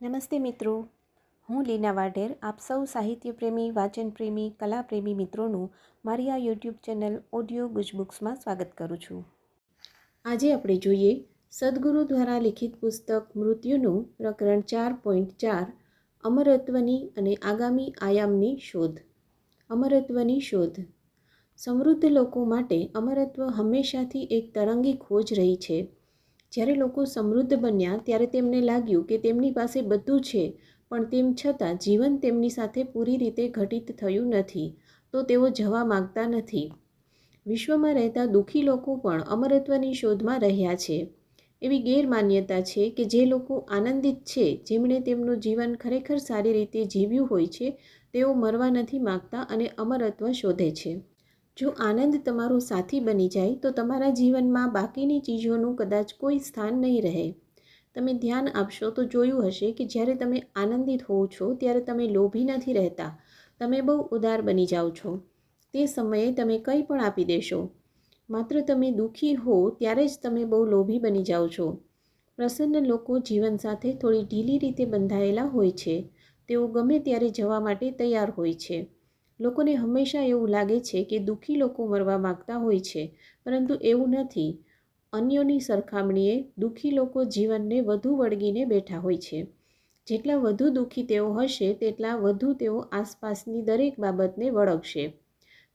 નમસ્તે મિત્રો, હું લીના વાઢેર આપ સૌ સાહિત્ય પ્રેમી, વાચન પ્રેમી, કલા પ્રેમી મિત્રોનું મારી આ યુટ્યુબ ચેનલ ઓડિયો ગુજબુક્સમાં સ્વાગત કરું છું. આજે આપણે જોઈએ સદગુરુ દ્વારા લિખિત પુસ્તક મૃત્યુનું પ્રકરણ 4.4 અમરત્વની અને આગામી આયામની શોધ. અમરત્વની શોધ. સમૃદ્ધ લોકો માટે અમરત્વ હંમેશાથી એક તરંગી ખોજ રહી છે. જ્યારે લોકો સમૃદ્ધ બન્યા ત્યારે તેમને લાગ્યું કે તેમની પાસે બધું છે, પણ તેમ છતાં જીવન તેમની સાથે પૂરી રીતે ઘટિત થયું નથી, તો તેઓ જવા માગતા નથી. વિશ્વમાં રહેતા દુઃખી લોકો પણ અમરત્વની શોધમાં રહ્યા છે. એવી ગેરમાન્યતા છે કે જે લોકો આનંદિત છે, જેમણે તેમનું જીવન ખરેખર સારી રીતે જીવ્યું હોય છે, તેઓ મરવા નથી માગતા અને અમરત્વ શોધે છે. જો આનંદ તમારો સાથી બની જાય તો તમારા જીવનમાં બાકીની ચીજોનું કદાચ કોઈ સ્થાન નહીં રહે. તમે ધ્યાન આપશો તો જોયું હશે કે જ્યારે તમે આનંદિત હોવ છો ત્યારે તમે લોભી નથી રહેતા, તમે બહુ ઉદાર બની જાઓ છો. તે સમયે તમે કંઈ પણ આપી દેશો. માત્ર તમે દુઃખી હો ત્યારે જ તમે બહુ લોભી બની જાઓ છો. પ્રસન્ન લોકો જીવન સાથે થોડી ઢીલી રીતે બંધાયેલા હોય છે. તેઓ ગમે ત્યારે જવા માટે તૈયાર હોય છે. લોકોને હંમેશા એવું લાગે છે કે દુઃખી લોકો મરવા માગતા હોય છે, પરંતુ એવું નથી. અન્યોની સરખામણીએ દુઃખી લોકો જીવનને વધુ વળગીને બેઠા હોય છે. જેટલા વધુ દુઃખી તેઓ હશે તેટલા વધુ તેઓ આસપાસની દરેક બાબતને વળગશે.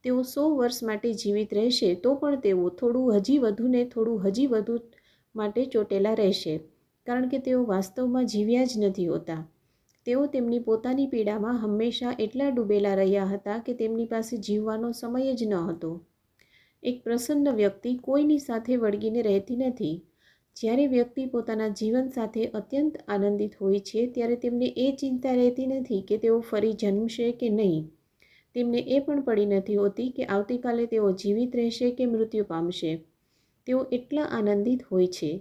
તેઓ 100 વર્ષ માટે જીવિત રહેશે તો પણ તેઓ થોડું હજી વધુ માટે ચોટેલા રહેશે, કારણ કે તેઓ વાસ્તવમાં જીવ્યા જ નથી હોતા. તેઓ તેમની પોતાની પીડામાં હંમેશા એટલા ડૂબેલા રહ્યા હતા કે તેમની પાસે જીવવાનો સમય જ ન હતો. એક પ્રસન્ન વ્યક્તિ કોઈની સાથે વળગીને રહેતી નથી. જ્યારે વ્યક્તિ પોતાના જીવન સાથે અત્યંત આનંદિત હોય છે ત્યારે તેમને એ ચિંતા રહેતી નથી કે તેઓ ફરી જન્મશે કે નહીં. તેમને એ પણ પડી નથી હોતી કે આવતીકાલે તેઓ જીવિત રહેશે કે મૃત્યુ પામશે. તેઓ એટલા આનંદિત હોય છે.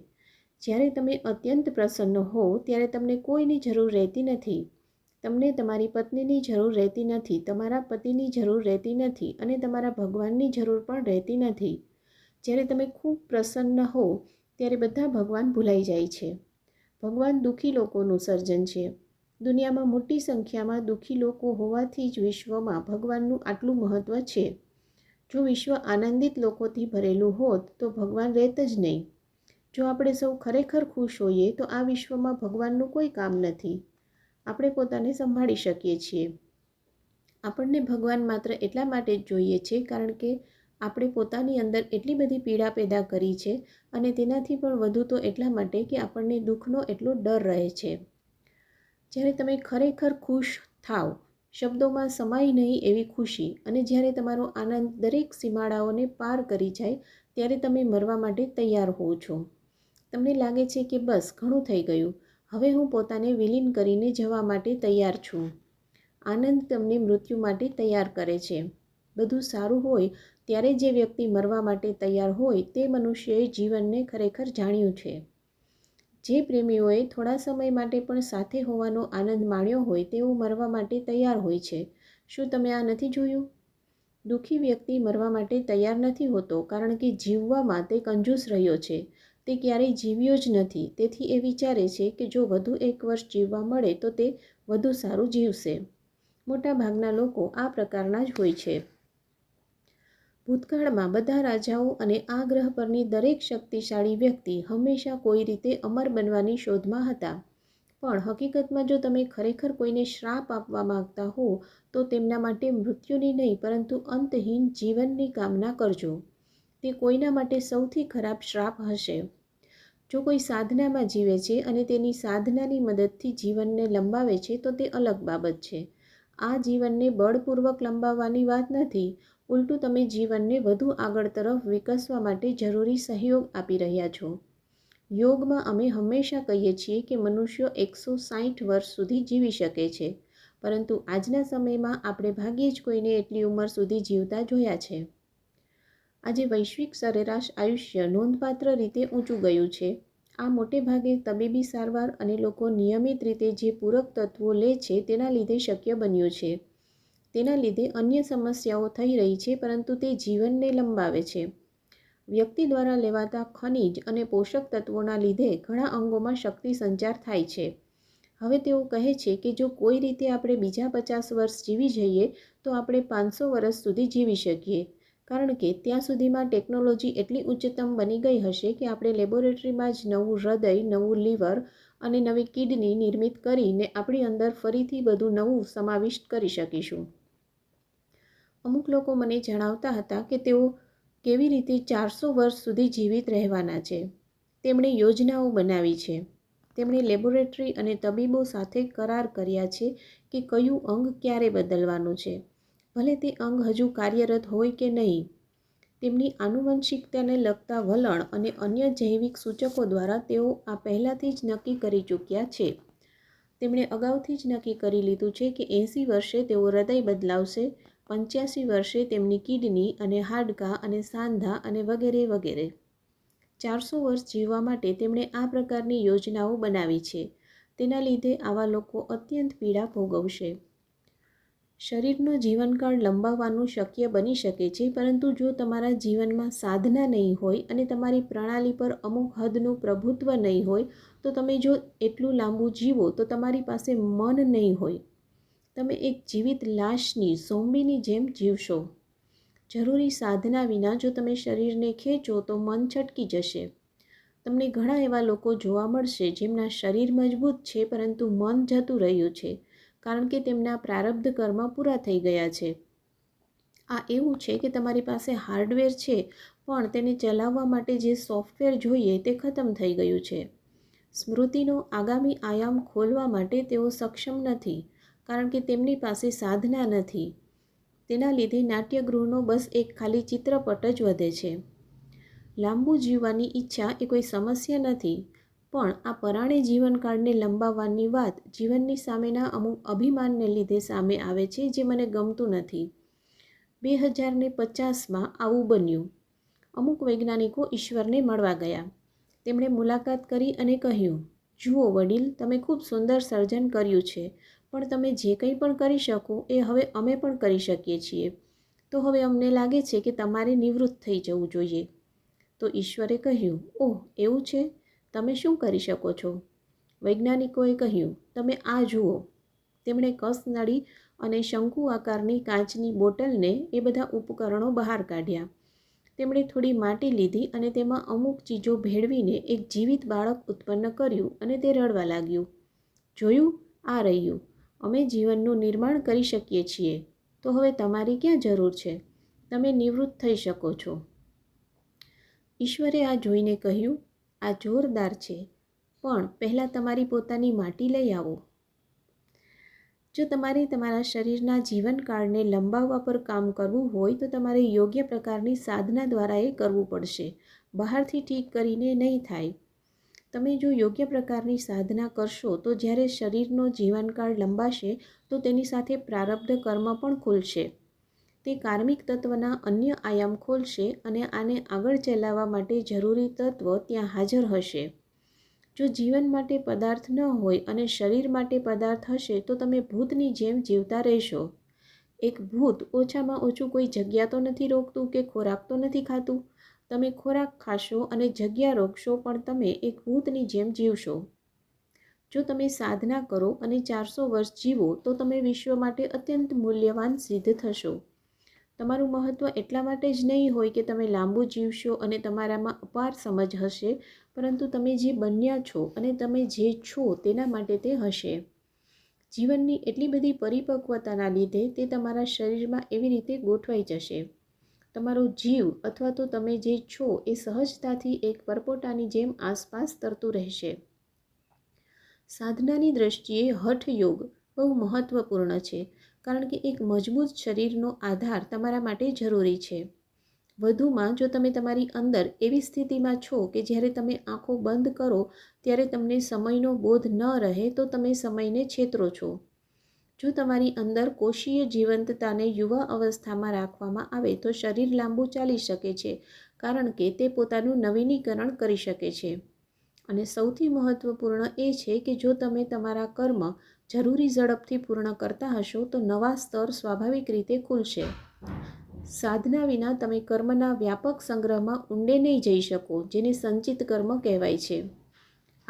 જ્યારે તમે અત્યંત પ્રસન્ન હો ત્યારે તમને કોઈની જરૂર રહેતી નથી. તમને તમારી પત્નીની જરૂર રહેતી નથી, તમારા પતિની જરૂર રહેતી નથી અને તમારા ભગવાનની જરૂર પણ રહેતી નથી. જ્યારે તમે ખૂબ પ્રસન્ન હો ત્યારે બધા ભગવાન ભૂલાઈ જાય છે. ભગવાન દુઃખી લોકોનું સર્જન છે. દુનિયામાં મોટી સંખ્યામાં દુઃખી લોકો હોવાથી જ વિશ્વમાં ભગવાનનું આટલું મહત્ત્વ છે. જો વિશ્વ આનંદિત લોકોથી ભરેલું હોત તો ભગવાન રહેત જ નહીં. જો આપણે સૌ ખરેખર ખુશ હોઈએ તો આ વિશ્વમાં ભગવાનનું કોઈ કામ નથી. આપણે પોતાને સંભાળી શકીએ છીએ. આપણને ભગવાન માત્ર એટલા માટે જ જોઈએ છે કારણ કે આપણે પોતાની અંદર એટલી બધી પીડા પેદા કરી છે, અને તેનાથી પણ વધુ તો એટલા માટે કે આપણને દુઃખનો એટલો ડર રહે છે. જ્યારે તમે ખરેખર ખુશ થાવ, શબ્દોમાં સમાય નહીં એવી ખુશી, અને જ્યારે તમારો આનંદ દરેક સીમાડાઓને પાર કરી જાય ત્યારે તમે મરવા માટે તૈયાર હોવ છો. તમને લાગે છે કે બસ ઘણું થઈ ગયું, હવે હું પોતાને વિલીન કરીને જવા માટે તૈયાર છું. આનંદ તમને મૃત્યુ માટે તૈયાર કરે છે. બધું સારું હોય ત્યારે જે વ્યક્તિ મરવા માટે તૈયાર હોય તે મનુષ્યએ જીવનને ખરેખર જાણ્યું છે. જે પ્રેમીઓએ થોડા સમય માટે પણ સાથે હોવાનો આનંદ માણ્યો હોય તેઓ મરવા માટે તૈયાર હોય છે. શું તમે આ નથી જોયું? દુઃખી વ્યક્તિ મરવા માટે તૈયાર નથી હોતો કારણ કે જીવવામાં તે કંજૂસ રહ્યો છે. તે ક્યારેય જીવ્યો જ નથી, તેથી એ વિચારે છે કે જો વધુ 1 વર્ષ જીવવા મળે તો તે વધુ સારું જીવશે. મોટા ભાગના લોકો આ પ્રકારના જ હોય છે. ભૂતકાળમાં બધા રાજાઓ અને આ ગ્રહ પરની દરેક શક્તિશાળી વ્યક્તિ હંમેશા કોઈ રીતે અમર બનવાની શોધમાં હતા. પણ હકીકતમાં જો તમે ખરેખર કોઈને શ્રાપ આપવા માંગતા હો તો તેમના માટે મૃત્યુની નહીં પરંતુ અંતહીન જીવનની કામના કરજો. તે કોઈના માટે સૌથી ખરાબ શ્રાપ હશે. જો કોઈ સાધનામાં જીવે છે અને તેની સાધનાની મદદથી જીવનને લંબાવે છે તો તે અલગ બાબત છે. આ જીવનને બળપૂર્વક લંબાવવાની વાત નથી, ઉલટું તમે જીવનને વધુ આગળ તરફ વિકસવા માટે જરૂરી સહયોગ આપી રહ્યા છો. યોગમાં અમે હંમેશા કહીએ છીએ કે મનુષ્યો 160 વર્ષ સુધી જીવી શકે છે, પરંતુ આજના સમયમાં આપણે ભાગ્યે જ કોઈને એટલી ઉંમર સુધી જીવતા જોયા છે. આજે વૈશ્વિક સરેરાશ આયુષ્ય નોંધપાત્ર રીતે ઊંચું ગયું છે. આ મોટે ભાગે તબીબી સારવાર અને લોકો નિયમિત રીતે જે પૂરક તત્વો લે છે તેના લીધે શક્ય બન્યું છે. તેના લીધે અન્ય સમસ્યાઓ થઈ રહી છે, પરંતુ તે જીવનને લંબાવે છે. વ્યક્તિ દ્વારા લેવાતા ખનિજ અને પોષક તત્વોના લીધે ઘણા અંગોમાં શક્તિ સંચાર થાય છે. હવે તેઓ કહે છે કે જો કોઈ રીતે આપણે બીજા 50 વર્ષ જીવી જઈએ તો આપણે 500 વર્ષ સુધી જીવી શકીએ, કારણ કે ત્યાં સુધીમાં ટેકનોલોજી એટલી ઉચ્ચતમ બની ગઈ હશે કે આપણે લેબોરેટરીમાં જ નવું હૃદય, નવું લીવર અને નવી કિડની નિર્મિત કરીને આપણી અંદર ફરીથી બધું નવું સમાવિષ્ટ કરી શકીશું. અમુક લોકો મને જણાવતા હતા કે તેઓ કેવી રીતે 400 વર્ષ સુધી જીવિત રહેવાના છે. તેમણે યોજનાઓ બનાવી છે. તેમણે લેબોરેટરી અને તબીબો સાથે કરાર કર્યા છે કે કયું અંગ ક્યારે બદલવાનું છે, ભલે તે અંગ હજુ કાર્યરત હોય કે નહીં. તેમની આનુવંશિકતાને લગતા વલણ અને અન્ય જૈવિક સૂચકો દ્વારા તેઓ આ પહેલાંથી જ નક્કી કરી ચૂક્યા છે. તેમણે અગાઉથી જ નક્કી કરી લીધું છે કે 80 વર્ષે તેઓ હૃદય બદલાવશે, 85 વર્ષે તેમની કિડની અને હાડકાં અને સાંધા અને વગેરે વગેરે. 400 વર્ષ જીવવા માટે તેમણે આ પ્રકારની યોજનાઓ બનાવી છે. તેના લીધે આવા લોકો અત્યંત પીડા ભોગવશે. શરીરનો જીવનકાળ લંબાવવાનું શક્ય બની શકે છે, પરંતુ જો તમારા જીવનમાં સાધના નહીં હોય અને તમારી પ્રણાલી પર અમુક હદનું પ્રભુત્વ નહીં હોય, તો તમે જો એટલું લાંબુ જીવો તો તમારી પાસે મન નહીં હોય. તમે એક જીવિત લાશની, ઝોમ્બીની જેમ જીવશો. જરૂરી સાધના વિના જો તમે શરીરને ખેંચો તો મન છટકી જશે. તમને ઘણા એવા લોકો જોવા મળશે જેમના શરીર મજબૂત છે પરંતુ મન જતું રહ્યું છે, કારણ કે તેમના પ્રારબ્ધ કર્મ પૂરા થઈ ગયા છે. આ એવું છે કે તમારી પાસે હાર્ડવેર છે, પણ તેને ચલાવવા માટે જે સોફ્ટવેર જોઈએ તે ખતમ થઈ ગયું છે. સ્મૃતિનો આગામી આયામ ખોલવા માટે તેઓ સક્ષમ નથી, કારણ કે તેમની પાસે સાધના નથી. તેના લીધે નાટ્યગૃહનો બસ એક ખાલી ચિત્રપટ જ વધે છે. લાંબુ જીવવાની ઈચ્છા એ કોઈ સમસ્યા નથી, પણ આ પરાણે જીવનકાળને લંબાવવાની વાત જીવનની સામેના અમુક અભિમાનને લીધે સામે આવે છે, જે મને ગમતું નથી. 2050માં આવું બન્યું. અમુક વૈજ્ઞાનિકો ઈશ્વરને મળવા ગયા. તેમણે મુલાકાત કરી અને કહ્યું, જુઓ વડીલ, તમે ખૂબ સુંદર સર્જન કર્યું છે, પણ તમે જે કંઈ પણ કરી શકો એ હવે અમે પણ કરી શકીએ છીએ. તો હવે અમને લાગે છે કે તમારે નિવૃત્ત થઈ જવું જોઈએ. તો ઈશ્વરે કહ્યું, ઓહ, એવું છે? તમે શું કરી શકો છો? વૈજ્ઞાનિકોએ કહ્યું, તમે આ જુઓ. તેમણે કસનળી અને શંકુ આકારની કાચની બોટલને એ બધા ઉપકરણો બહાર કાઢ્યા. તેમણે થોડી માટી લીધી અને તેમાં અમુક ચીજો ભેળવીને એક જીવિત બાળક ઉત્પન્ન કર્યું અને તે રડવા લાગ્યું. જોયું, આ રહ્યું. અમે જીવનનું નિર્માણ કરી શકીએ છીએ. તો હવે તમારી ક્યાં જરૂર છે? તમે નિવૃત્ત થઈ શકો છો. ઈશ્વરે આ જોઈને કહ્યું, આ જોરદાર છે, પણ પહેલાં તમારી પોતાની માટી લઈ આવો. જો તમારે તમારા શરીરના જીવનકાળને લંબાવવા પર કામ કરવું હોય તો તમારે યોગ્ય પ્રકારની સાધના દ્વારા એ કરવું પડશે. બહારથી ઠીક કરીને નહીં થાય. તમે જો યોગ્ય પ્રકારની સાધના કરશો તો જ્યારે શરીરનો જીવનકાળ લંબાશે તો તેની સાથે પ્રારબ્ધ કર્મ પણ ખુલશે. તે કાર્મિક તત્વના અન્ય આયામ ખોલશે અને આને આગળ ચલાવવા માટે જરૂરી તત્વ ત્યાં હાજર હશે. જો જીવન માટે પદાર્થ ન હોય અને શરીર માટે પદાર્થ હશે તો તમે ભૂતની જેમ જીવતા રહેશો. એક ભૂત ઓછામાં ઓછું કોઈ જગ્યા તો નથી રોકતું કે ખોરાક તો નથી ખાતું. તમે ખોરાક ખાશો અને જગ્યા રોકશો, પણ તમે એક ભૂતની જેમ જીવશો. જો તમે સાધના કરો અને 400 વર્ષ જીવો તો તમે વિશ્વ માટે અત્યંત મૂલ્યવાન સિદ્ધ થશો. તમારું મહત્ત્વ એટલા માટે જ નહીં હોય કે તમે લાંબુ જીવશો અને તમારામાં અપાર સમજ હશે, પરંતુ તમે જે બન્યા છો અને તમે જે છો તેના માટે તે હશે. જીવનની એટલી બધી પરિપક્વતાના લીધે તે તમારા શરીરમાં એવી રીતે ગોઠવાઈ જશે. તમારો જીવ અથવા તો તમે જે છો એ સહજતાથી એક પરપોટાની જેમ આસપાસ તરતું રહેશે. સાધનાની દ્રષ્ટિએ હઠયોગ બહુ મહત્ત્વપૂર્ણ છે, કારણ કે એક મજબૂત શરીરનો આધાર તમારા માટે જરૂરી છે. વધુમાં જો તમે તમારી અંદર એવી સ્થિતિમાં છો કે જ્યારે તમે આંખો બંધ કરો ત્યારે તમને સમયનો બોધ ન રહે તો તમે સમયને છેતરો છો. જો તમારી અંદર કોષીય જીવંતતાને યુવા અવસ્થામાં રાખવામાં આવે તો શરીર લાંબુ ચાલી શકે છે, કારણ કે તે પોતાનું નવીનીકરણ કરી શકે છે. અને સૌથી મહત્ત્વપૂર્ણ એ છે કે જો તમે તમારા કર્મ જરૂરી ઝડપથી પૂર્ણ કરતા હશો તો નવા સ્તર સ્વાભાવિક રીતે ખુલશે. સાધના વિના તમે કર્મના વ્યાપક સંગ્રહમાં ઊંડે નહીં જઈ શકો, જેને સંચિત કર્મ કહેવાય છે.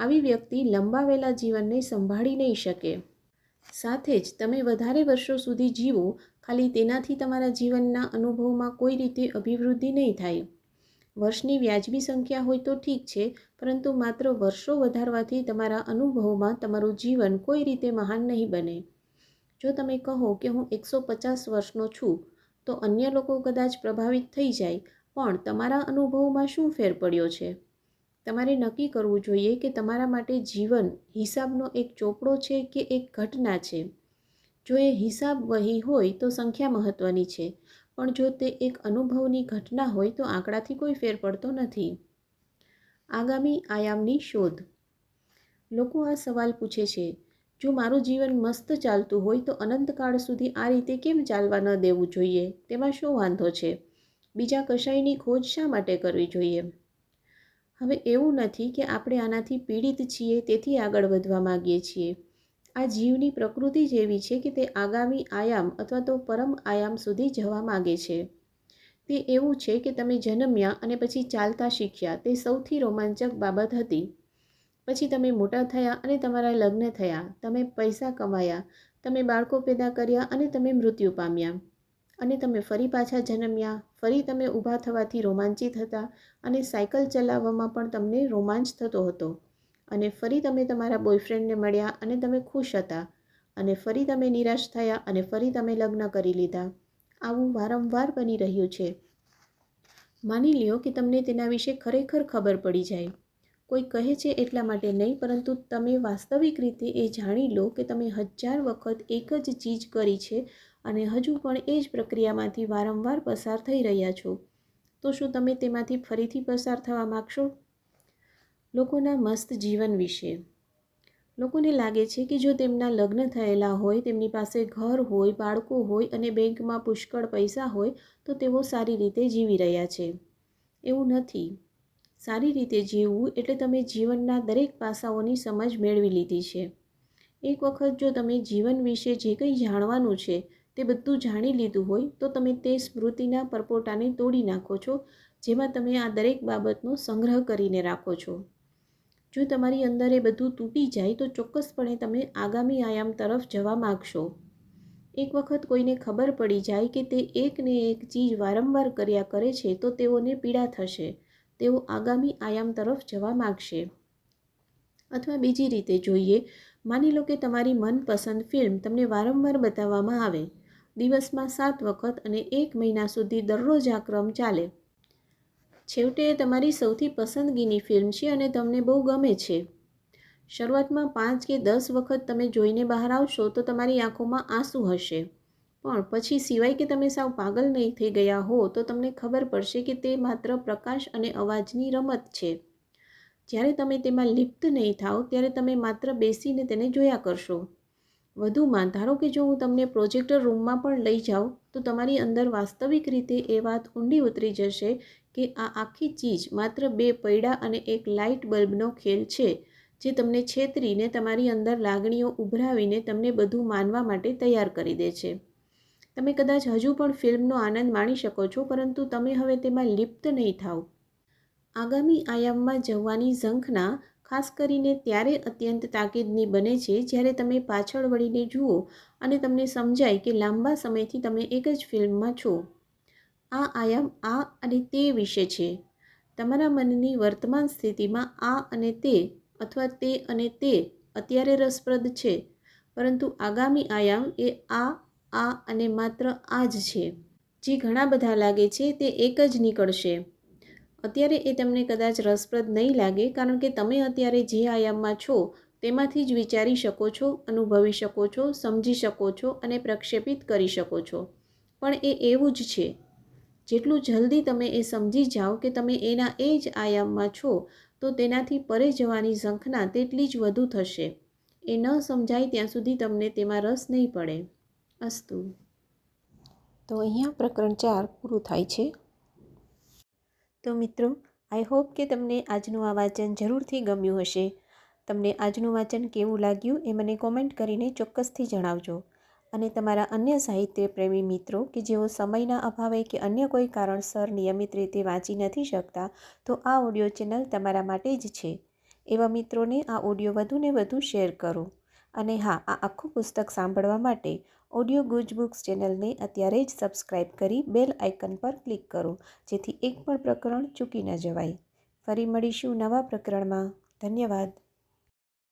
આવી વ્યક્તિ લંબાવેલા જીવનને સંભાળી નહીં શકે. સાથે જ તમે વધારે વર્ષો સુધી જીવો, ખાલી તેનાથી તમારા જીવનના અનુભવમાં કોઈ રીતે અભિવૃદ્ધિ નહીં થાય. વર્ષની વ્યાજબી સંખ્યા હોય તો ઠીક છે, પરંતુ માત્ર વર્ષો વધારવાથી તમારા અનુભવમાં તમારું જીવન કોઈ રીતે મહાન નહીં બને. જો તમે કહો કે હું 150 વર્ષનો છું, તો અન્ય લોકો કદાચ પ્રભાવિત થઈ જાય, પણ તમારા અનુભવમાં શું ફેર પડ્યો છે? તમારે નક્કી કરવું જોઈએ કે તમારા માટે જીવન હિસાબનો એક ચોપડો છે કે એક ઘટના છે. જો એ હિસાબ વહી હોય તો સંખ્યા મહત્ત્વની છે, પણ જો તે એક અનુભવની ઘટના હોય તો આંકડાથી કોઈ ફેર પડતો નથી. આગામી આયામની શોધ. લોકો આ સવાલ પૂછે છે, જો મારું જીવન મસ્ત ચાલતું હોય તો અનંતકાળ સુધી આ રીતે કેમ ચાલવા ન દેવું જોઈએ? તેમાં શું વાંધો છે? બીજા કશાયની ખોજ શા માટે કરવી જોઈએ? હવે એવું નથી કે આપણે આનાથી પીડિત છીએ તેથી આગળ વધવા માગીએ છીએ. આ જીવની પ્રકૃતિ જ એવી છે કે તે આગામી આયામ અથવા તો પરમ આયામ સુધી જવા માગે છે. તે એવું છે કે તમે જન્મ્યા અને પછી ચાલતા શીખ્યા, તે સૌથી રોમાંચક બાબત હતી. પછી તમે મોટા થયા અને તમારા લગ્ન થયા, તમે પૈસા કમાયા, તમે બાળકો પેદા કર્યા અને તમે મૃત્યુ પામ્યા. અને તમે ફરી પાછા જન્મ્યા, ફરી તમે ઊભા થવાથી રોમાંચિત હતા અને સાયકલ ચલાવવામાં પણ તમને રોમાંચ થતો હતો. અને ફરી તમે તમારા બોયફ્રેન્ડને મળ્યા અને તમે ખુશ હતા. અને ફરી તમે નિરાશ થયા અને ફરી તમે લગ્ન કરી લીધા. આવું વારંવાર બની રહ્યું છે. માની લ્યો કે તમને તેના વિશે ખરેખર ખબર પડી જાય. કોઈ કહે છે એટલા માટે નહીં, પરંતુ તમે વાસ્તવિક રીતે એ જાણી લો કે તમે 1000 વખત એક જ ચીજ કરી છે અને હજુ પણ એ જ પ્રક્રિયામાંથી વારંવાર પસાર થઈ રહ્યા છો. તો શું તમે તેમાંથી ફરીથી પસાર થવા માગશો? લોકોના મસ્ત જીવન વિશે. લોકોને લાગે છે કે જો તેમના લગ્ન થયેલા હોય, તેમની પાસે ઘર હોય, બાળકો હોય અને બેંકમાં પુષ્કળ પૈસા હોય તો તેઓ સારી રીતે જીવી રહ્યા છે. એવું નથી. સારી રીતે જીવવું એટલે તમે જીવનના દરેક પાસાઓની સમજ મેળવી લીધી છે. એક વખત જો તમે જીવન વિશે જે કંઈ જાણવાનું છે તે બધું જાણી લીધું હોય તો તમે તે સ્મૃતિના પરપોટાને તોડી નાખો છો, જેમાં તમે આ દરેક બાબતનો સંગ્રહ કરીને રાખો છો. જો તમારી અંદર એ બધું તૂટી જાય તો ચોક્કસપણે તમે આગામી આયામ તરફ જવા માગશો. એક વખત કોઈને ખબર પડી જાય કે તે એકને એક ચીજ વારંવાર કર્યા કરે છે તો તેઓને પીડા થશે. તેઓ આગામી આયામ તરફ જવા માગશે. અથવા બીજી રીતે જોઈએ, માની લો કે તમારી મનપસંદ ફિલ્મ તમને વારંવાર બતાવવામાં આવે, દિવસમાં 7 વખત અને 1 મહિના સુધી દરરોજ આ ક્રમ ચાલે. છેવટે એ તમારી સૌથી પસંદગીની ફિલ્મ છે અને તમને બહુ ગમે છે. શરૂઆતમાં 5 કે 10 વખત તમે જોઈને બહાર આવશો તો તમારી આંખોમાં આંસુ હશે, પણ પછી સિવાય કે તમે સાવ પાગલ નહીં થઈ ગયા હો તો તમને ખબર પડશે કે તે માત્ર પ્રકાશ અને અવાજની રમત છે. જ્યારે તમે તેમાં લિપ્ત નહીં થાઓ ત્યારે તમે માત્ર બેસીને તેને જોયા કરશો. વધુમાં, ધારો કે જો હું તમને પ્રોજેક્ટર રૂમમાં પણ લઈ જાઉં તો તમારી અંદર વાસ્તવિક રીતે એ વાત ઊંડી ઉતરી જશે કે આ આખી ચીજ માત્ર 2 પૈડા અને એક લાઇટ બલ્બનો ખેલ છે, જે તમને છેતરીને તમારી અંદર લાગણીઓ ઉભરાવીને તમને બધું માનવા માટે તૈયાર કરી દે છે. તમે કદાચ હજુ પણ ફિલ્મનો આનંદ માણી શકો છો, પરંતુ તમે હવે તેમાં લિપ્ત નહીં થાઓ. આગામી આયામમાં જવાની ઝંખના ખાસ કરીને ત્યારે અત્યંત તાકીદની બને છે જ્યારે તમે પાછળ વળીને જુઓ અને તમને સમજાય કે લાંબા સમયથી તમે એક જ ફિલ્મમાં છો. આ આયામ આ અને તે વિશે છે. તમારા મનની વર્તમાન સ્થિતિમાં આ અને તે અથવા તે અને તે અત્યારે રસપ્રદ છે, પરંતુ આગામી આયામ એ આ અને માત્ર આ જ છે. જે ઘણા બધા લાગે છે તે એક જ નીકળશે. અત્યારે એ તમને કદાચ રસપ્રદ નહીં લાગે, કારણ કે તમે અત્યારે જે આયામમાં છો તેમાંથી જ વિચારી શકો છો, અનુભવી શકો છો, સમજી શકો છો અને પ્રક્ષેપિત કરી શકો છો. પણ એ એવું જ છે. જેટલું જલ્દી તમે એ સમજી જાઓ કે તમે એના એ જ આયામમાં છો તો તેનાથી પરે જવાની ઝંખના તેટલી જ વધુ થશે. એ ન સમજાય ત્યાં સુધી તમને તેમાં રસ નહીં પડે. અસ્તુ. તો અહીંયા પ્રકરણ 4 પૂરું થાય છે. તો મિત્રો, આઈ હોપ કે તમને આજનું આ વાંચન જરૂરથી ગમ્યું હશે. તમને આજનું વાંચન કેવું લાગ્યું એ મને કોમેન્ટ કરીને ચોક્કસથી જણાવજો. અને તમારા અન્ય સાહિત્ય પ્રેમી મિત્રો કે જેઓ સમયના અભાવે કે અન્ય કોઈ કારણસર નિયમિત રીતે વાંચી નથી શકતા, તો આ ઓડિયો ચેનલ તમારા માટે જ છે. એવા મિત્રોને આ ઓડિયો વધુને વધુ શેર કરો. અને હા, આ આખું પુસ્તક સાંભળવા માટે ઓડિયો ગુજ બુક્સ ચેનલને અત્યારે જ સબસ્ક્રાઈબ કરી બેલ આઇકન પર ક્લિક કરો, જેથી એક પણ પ્રકરણ ચૂકી ન જવાય. ફરી મળીશું નવા પ્રકરણમાં. ધન્યવાદ.